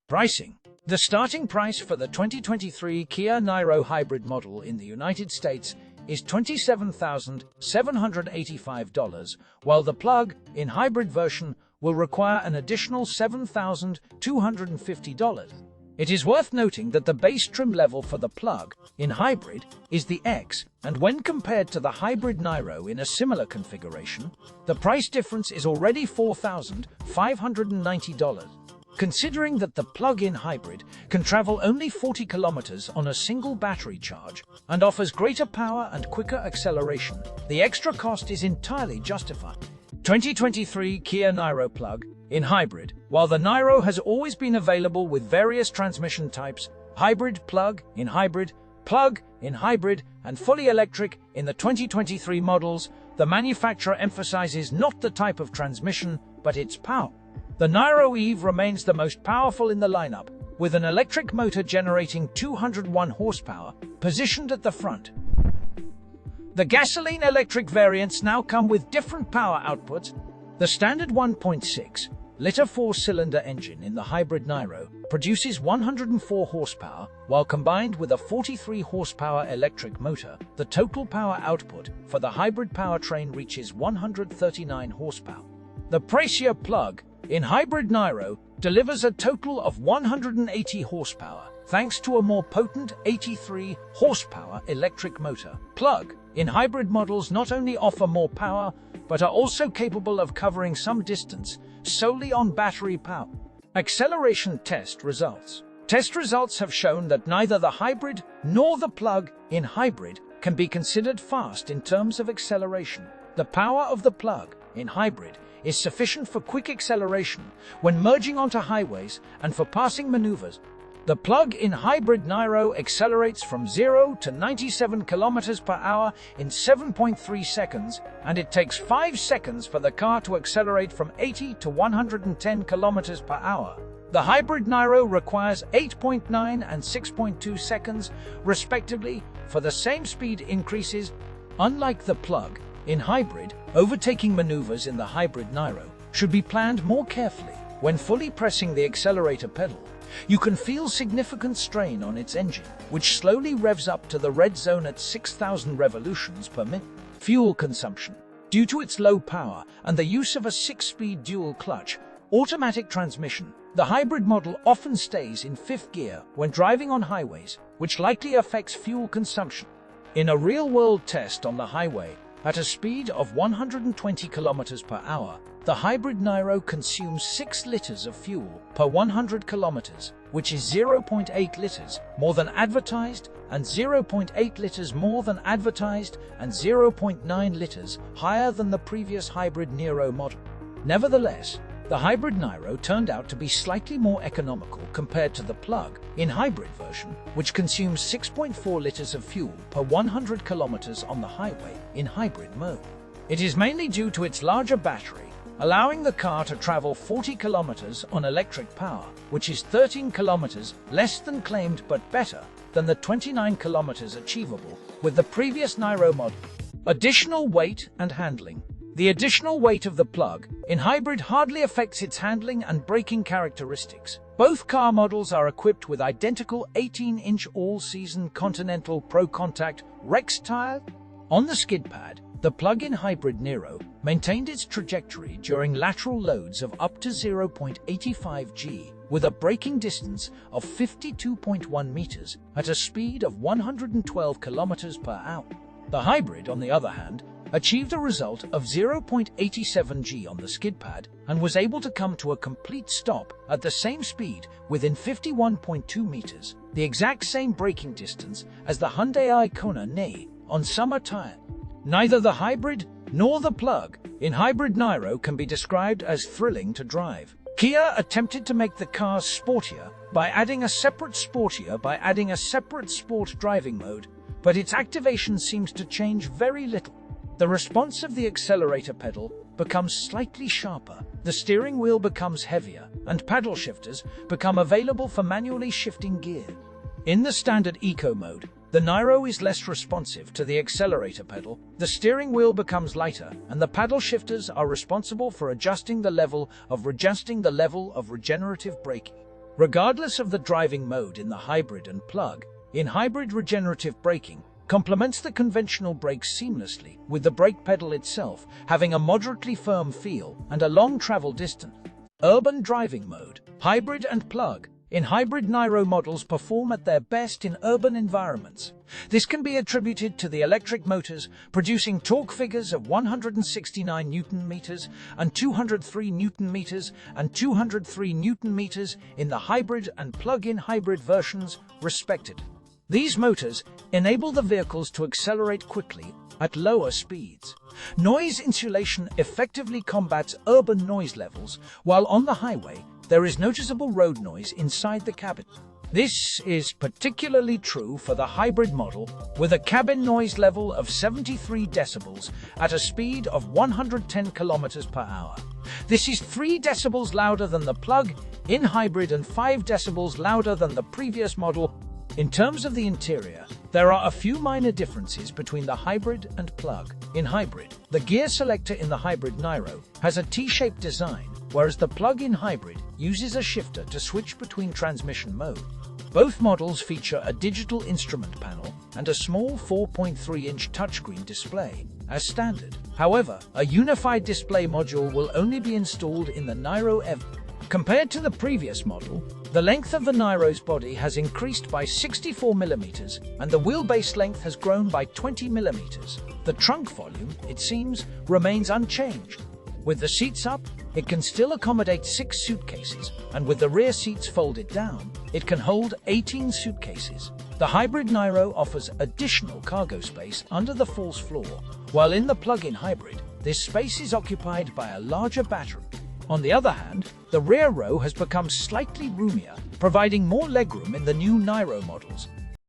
Pricing. The starting price for the 2023 Kia Niro hybrid model in the United States is $27,785, while the plug-in hybrid version will require an additional $7,250. It is worth noting that the base trim level for the plug-in hybrid is the X, and when compared to the hybrid Niro in a similar configuration, the price difference is already $4,590. Considering that the plug-in hybrid can travel only 40 kilometers on a single battery charge and offers greater power and quicker acceleration, the extra cost is entirely justified. 2023 Kia Niro plug-in hybrid. While the Niro has always been available with various transmission types, hybrid, plug-in hybrid, and fully electric in the 2023 models, the manufacturer emphasizes not the type of transmission, but its power. The Niro EV remains the most powerful in the lineup, with an electric motor generating 201 horsepower, positioned at the front. The gasoline-electric variants now come with different power outputs. The standard 1.6-liter four-cylinder engine in the hybrid Niro produces 104 horsepower, while combined with a 43-horsepower electric motor, the total power output for the hybrid powertrain reaches 139 horsepower. The pricier plug-in hybrid Niro delivers a total of 180 horsepower, thanks to a more potent 83-horsepower electric motor. Plug-in hybrid models not only offer more power, but are also capable of covering some distance solely on battery power. Acceleration test results. Test results have shown that neither the hybrid nor the plug-in hybrid can be considered fast in terms of acceleration. The power of the plug-in hybrid is sufficient for quick acceleration when merging onto highways and for passing maneuvers. The plug-in hybrid Niro accelerates from 0 to 97 km per hour in 7.3 seconds, and it takes 5 seconds for the car to accelerate from 80 to 110 km per hour. The hybrid Niro requires 8.9 and 6.2 seconds, respectively, for the same speed increases. Unlike the plug-in hybrid, overtaking maneuvers in the hybrid Niro should be planned more carefully. When fully pressing the accelerator pedal, you can feel significant strain on its engine, which slowly revs up to the red zone at 6,000 revolutions per minute. Fuel consumption. Due to its low power and the use of a 6-speed dual-clutch automatic transmission, the hybrid model often stays in 5th gear when driving on highways, which likely affects fuel consumption. In a real-world test on the highway, at a speed of 120 km per hour, the hybrid Niro consumes 6 liters of fuel per 100 kilometers, which is 0.8 liters more than advertised, and 0.8 liters more than advertised, and 0.9 liters higher than the previous hybrid Niro model. Nevertheless, the hybrid Niro turned out to be slightly more economical compared to the plug-in hybrid version, which consumes 6.4 liters of fuel per 100 kilometers on the highway in hybrid mode. It is mainly due to its larger battery, allowing the car to travel 40 kilometers on electric power, which is 13 kilometers less than claimed but better than the 29 kilometers achievable with the previous Niro model. Additional weight and handling. The additional weight of the plug-in hybrid hardly affects its handling and braking characteristics. Both car models are equipped with identical 18-inch all-season Continental Pro Contact Rex tires. On the skid pad, the plug-in hybrid Niro maintained its trajectory during lateral loads of up to 0.85 g, with a braking distance of 52.1 meters at a speed of 112 kilometers per hour. The hybrid, on the other hand, achieved a result of 0.87 g on the skid pad and was able to come to a complete stop at the same speed within 51.2 meters, the exact same braking distance as the Hyundai Kona Nei on summer tire. Neither the hybrid nor the plug-in hybrid Niro can be described as thrilling to drive. Kia attempted to make the cars sportier by adding a separate sport driving mode, but its activation seems to change very little. The response of the accelerator pedal becomes slightly sharper, the steering wheel becomes heavier, and paddle shifters become available for manually shifting gear. In the standard eco mode, the Niro is less responsive to the accelerator pedal, the steering wheel becomes lighter, and the paddle shifters are responsible for adjusting the level of regenerative braking. Regardless of the driving mode in the hybrid and plug-in hybrid, regenerative braking complements the conventional brakes seamlessly, with the brake pedal itself having a moderately firm feel and a long travel distance. Urban driving mode. Hybrid and plug-in hybrid Niro models perform at their best in urban environments. This can be attributed to the electric motors producing torque figures of 169 Nm and 203 Nm and 203 Nm in the hybrid and plug-in hybrid versions, respectively. These motors enable the vehicles to accelerate quickly at lower speeds. Noise insulation effectively combats urban noise levels, while on the highway there is noticeable road noise inside the cabin. This is particularly true for the hybrid model, with a cabin noise level of 73 decibels at a speed of 110 km/h. This is 3 decibels louder than the plug-in hybrid and 5 decibels louder than the previous model. In terms of the interior, there are a few minor differences between the hybrid and plug-in hybrid. The gear selector in the hybrid Niro has a T-shaped design, whereas the plug-in hybrid uses a shifter to switch between transmission modes. Both models feature a digital instrument panel and a small 4.3-inch touchscreen display, as standard. However, a unified display module will only be installed in the Niro EV. Compared to the previous model, the length of the Niro's body has increased by 64 mm and the wheelbase length has grown by 20 mm. The trunk volume, it seems, remains unchanged. With the seats up, it can still accommodate 6 suitcases, and with the rear seats folded down, it can hold 18 suitcases. The hybrid Niro offers additional cargo space under the false floor, while in the plug-in hybrid, this space is occupied by a larger battery. On the other hand, the rear row has become slightly roomier, providing more legroom in the new Niro models.